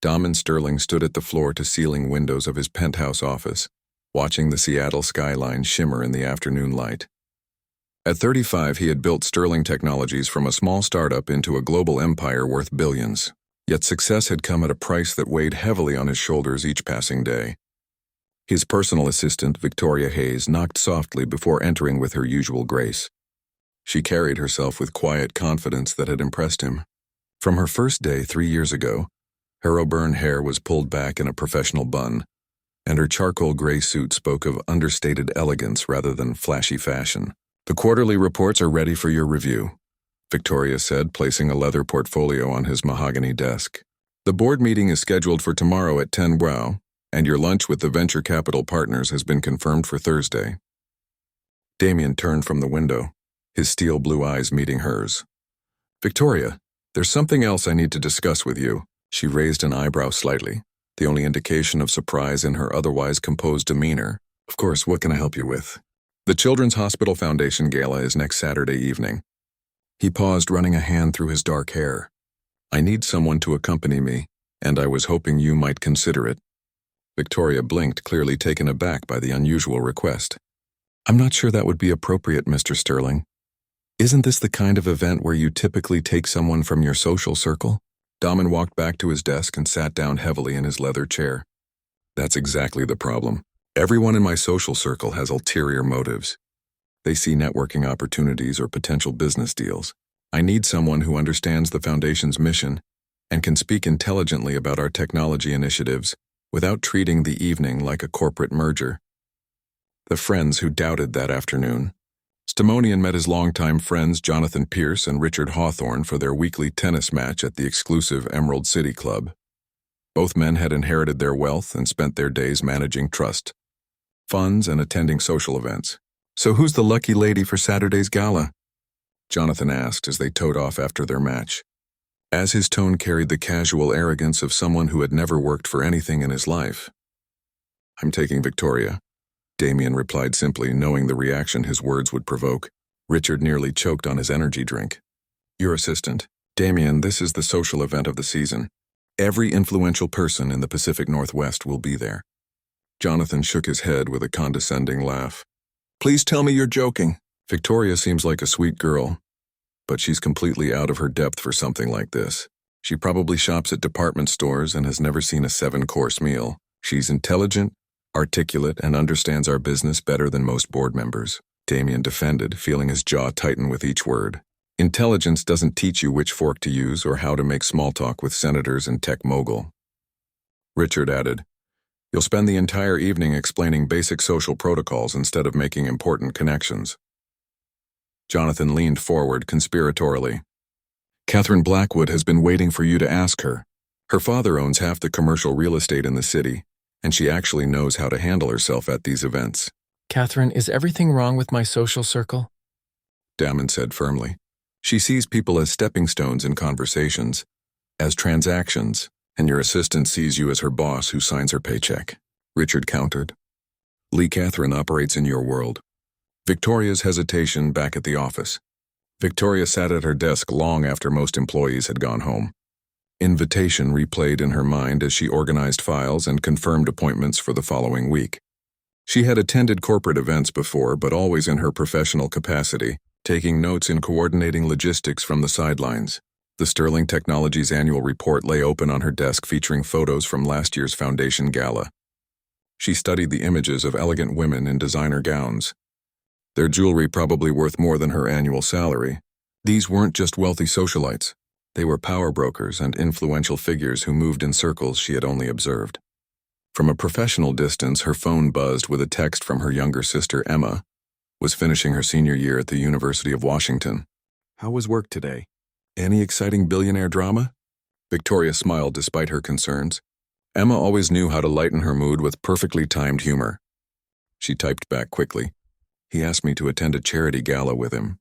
Damen Sterling stood at the floor-to-ceiling windows of his penthouse office, watching the Seattle skyline shimmer in the afternoon light. At 35, he had built Sterling Technologies from a small startup into a global empire worth billions. Yet success had come at a price that weighed heavily on his shoulders each passing day. His personal assistant, Victoria Hayes, knocked softly before entering with her usual grace. She carried herself with quiet confidence that had impressed him. From her first day 3 years ago, her auburn hair was pulled back in a professional bun, and her charcoal gray suit spoke of understated elegance rather than flashy fashion. "The quarterly reports are ready for your review," Victoria said, placing a leather portfolio on his mahogany desk. "The board meeting is scheduled for tomorrow at 10 WOW, and your lunch with the venture capital partners has been confirmed for Thursday." Damien turned from the window, his steel blue eyes meeting hers. "Victoria, there's something else I need to discuss with you." She raised an eyebrow slightly, the only indication of surprise in her otherwise composed demeanor. "Of course, what can I help you with?" "The Children's Hospital Foundation Gala is next Saturday evening." He paused, running a hand through his dark hair. "I need someone to accompany me, and I was hoping you might consider it." Victoria blinked, clearly taken aback by the unusual request. "I'm not sure that would be appropriate, Mr. Sterling. Isn't this the kind of event where you typically take someone from your social circle?" Damen walked back to his desk and sat down heavily in his leather chair. "That's exactly the problem. Everyone in my social circle has ulterior motives. They see networking opportunities or potential business deals. I need someone who understands the Foundation's mission and can speak intelligently about our technology initiatives without treating the evening like a corporate merger." The friends who doubted that afternoon. Stimonian met his longtime friends Jonathan Pierce and Richard Hawthorne for their weekly tennis match at the exclusive Emerald City Club. Both men had inherited their wealth and spent their days managing trust funds and attending social events. "So who's the lucky lady for Saturday's gala?" Jonathan asked as they towed off after their match. As his tone carried the casual arrogance of someone who had never worked for anything in his life. "I'm taking Victoria," Damien replied simply, knowing the reaction his words would provoke. Richard nearly choked on his energy drink. "Your assistant. Damien, this is the social event of the season. Every influential person in the Pacific Northwest will be there." Jonathan shook his head with a condescending laugh. "Please tell me you're joking." "Victoria seems like a sweet girl, but she's completely out of her depth for something like this. She probably shops at department stores and has never seen a 7-course meal. She's intelligent, articulate, and understands our business better than most board members," Damien defended, feeling his jaw tighten with each word. "Intelligence doesn't teach you which fork to use or how to make small talk with senators and tech mogul." Richard added, "You'll spend the entire evening explaining basic social protocols instead of making important connections." Jonathan leaned forward conspiratorially. "Catherine Blackwood has been waiting for you to ask her. Her father owns half the commercial real estate in the city, and she actually knows how to handle herself at these events." "Catherine, is everything wrong with my social circle?" Damen said firmly. "She sees people as stepping stones in conversations, as transactions, and your assistant sees you as her boss who signs her paycheck," Richard countered. "Lee Catherine operates in your world." Victoria's hesitation back at the office. Victoria sat at her desk long after most employees had gone home. Invitation replayed in her mind as she organized files and confirmed appointments for the following week. She had attended corporate events before, but always in her professional capacity, taking notes and coordinating logistics from the sidelines. The Sterling Technologies annual report lay open on her desk, featuring photos from last year's Foundation Gala. She studied the images of elegant women in designer gowns. Their jewelry probably worth more than her annual salary. These weren't just wealthy socialites. They were power brokers and influential figures who moved in circles she had only observed. From a professional distance, her phone buzzed with a text from her younger sister, Emma, was finishing her senior year at the University of Washington. "How was work today? Any exciting billionaire drama?" Victoria smiled despite her concerns. Emma always knew how to lighten her mood with perfectly timed humor. She typed back quickly. "He asked me to attend a charity gala with him.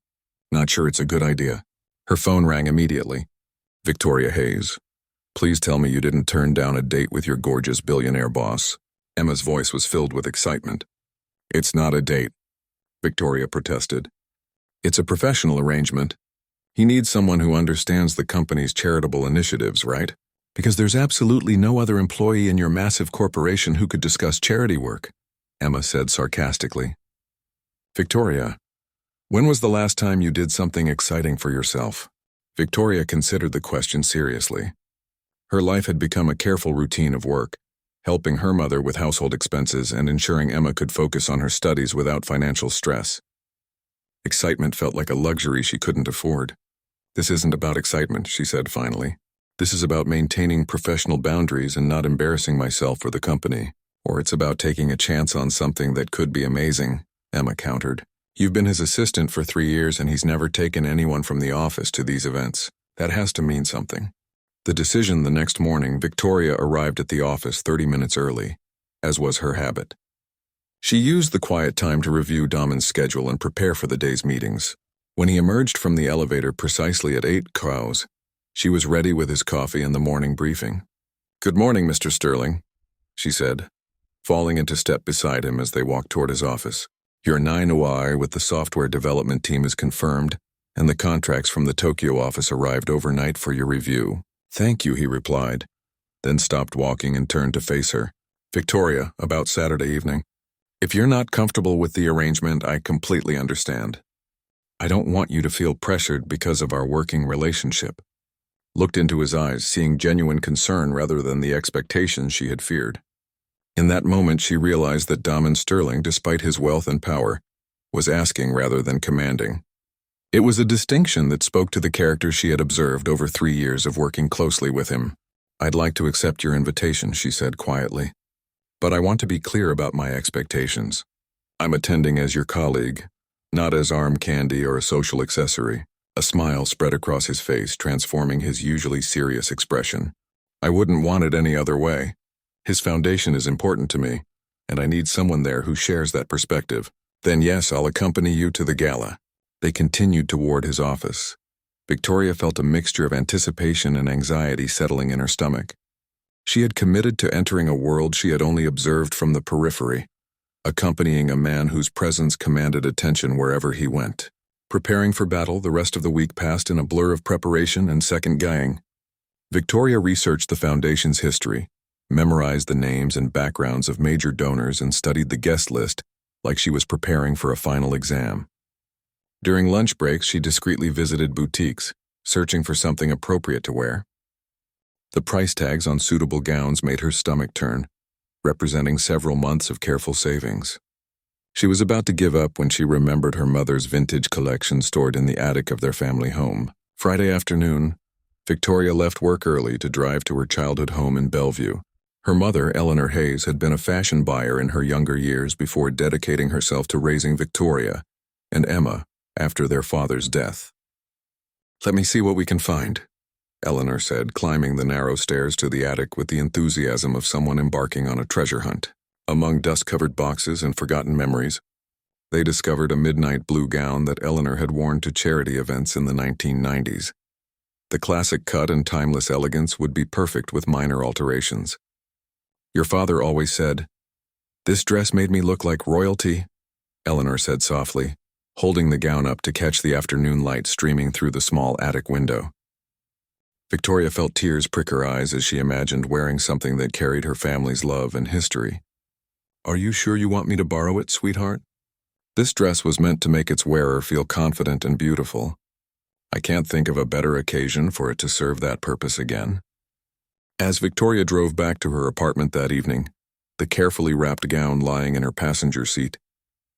Not sure it's a good idea." Her phone rang immediately. "Victoria Hayes, please tell me you didn't turn down a date with your gorgeous billionaire boss." Emma's voice was filled with excitement. "It's not a date," Victoria protested. "It's a professional arrangement. He needs someone who understands the company's charitable initiatives, right?" Because there's absolutely no other employee in your massive corporation who could discuss charity work, Emma said sarcastically. Victoria, when was the last time you did something exciting for yourself? Victoria considered the question seriously. Her life had become a careful routine of work, helping her mother with household expenses and ensuring Emma could focus on her studies without financial stress. Excitement felt like a luxury she couldn't afford. This isn't about excitement, she said finally. This is about maintaining professional boundaries and not embarrassing myself or the company. Or it's about taking a chance on something that could be amazing, Emma countered. You've been his assistant for 3 years and he's never taken anyone from the office to these events. That has to mean something. The decision the next morning, Victoria arrived at the office 30 minutes early, as was her habit. She used the quiet time to review Damen's schedule and prepare for the day's meetings. When he emerged from the elevator precisely at 8 cows, she was ready with his coffee and the morning briefing. Good morning, Mr. Sterling, she said, falling into step beside him as they walked toward his office. Your 9OI with the software development team is confirmed, and the contracts from the Tokyo office arrived overnight for your review. Thank you, he replied, then stopped walking and turned to face her. Victoria, about Saturday evening. If you're not comfortable with the arrangement, I completely understand. I don't want you to feel pressured because of our working relationship. Looked into his eyes, seeing genuine concern rather than the expectations she had feared. In that moment, she realized that Damen Sterling, despite his wealth and power, was asking rather than commanding. It was a distinction that spoke to the character she had observed over 3 years of working closely with him. I'd like to accept your invitation, she said quietly. But I want to be clear about my expectations. I'm attending as your colleague, not as arm candy or a social accessory. A smile spread across his face, transforming his usually serious expression. I wouldn't want it any other way. His foundation is important to me, and I need someone there who shares that perspective. Then yes, I'll accompany you to the gala. They continued toward his office. Victoria felt a mixture of anticipation and anxiety settling in her stomach. She had committed to entering a world she had only observed from the periphery, accompanying a man whose presence commanded attention wherever he went. Preparing for battle, the rest of the week passed in a blur of preparation and second-guessing. Victoria researched the Foundation's history, memorized the names and backgrounds of major donors, and studied the guest list like she was preparing for a final exam. During lunch breaks, she discreetly visited boutiques, searching for something appropriate to wear. The price tags on suitable gowns made her stomach turn, representing several months of careful savings. She was about to give up when she remembered her mother's vintage collection stored in the attic of their family home. Friday afternoon, Victoria left work early to drive to her childhood home in Bellevue. Her mother, Eleanor Hayes, had been a fashion buyer in her younger years before dedicating herself to raising Victoria and Emma after their father's death. Let me see what we can find, Eleanor said, climbing the narrow stairs to the attic with the enthusiasm of someone embarking on a treasure hunt. Among dust-covered boxes and forgotten memories, they discovered a midnight blue gown that Eleanor had worn to charity events in the 1990s. The classic cut and timeless elegance would be perfect with minor alterations. Your father always said, "This dress made me look like royalty," Eleanor said softly, holding the gown up to catch the afternoon light streaming through the small attic window. Victoria felt tears prick her eyes as she imagined wearing something that carried her family's love and history. Are you sure you want me to borrow it, sweetheart? This dress was meant to make its wearer feel confident and beautiful. I can't think of a better occasion for it to serve that purpose again. As Victoria drove back to her apartment that evening, the carefully wrapped gown lying in her passenger seat,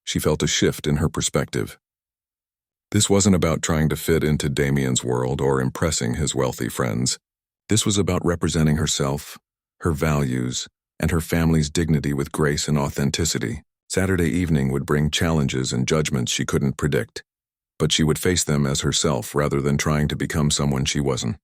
she felt a shift in her perspective. This wasn't about trying to fit into Damien's world or impressing his wealthy friends. This was about representing herself, her values, and her family's dignity with grace and authenticity. Saturday evening would bring challenges and judgments she couldn't predict, but she would face them as herself rather than trying to become someone she wasn't.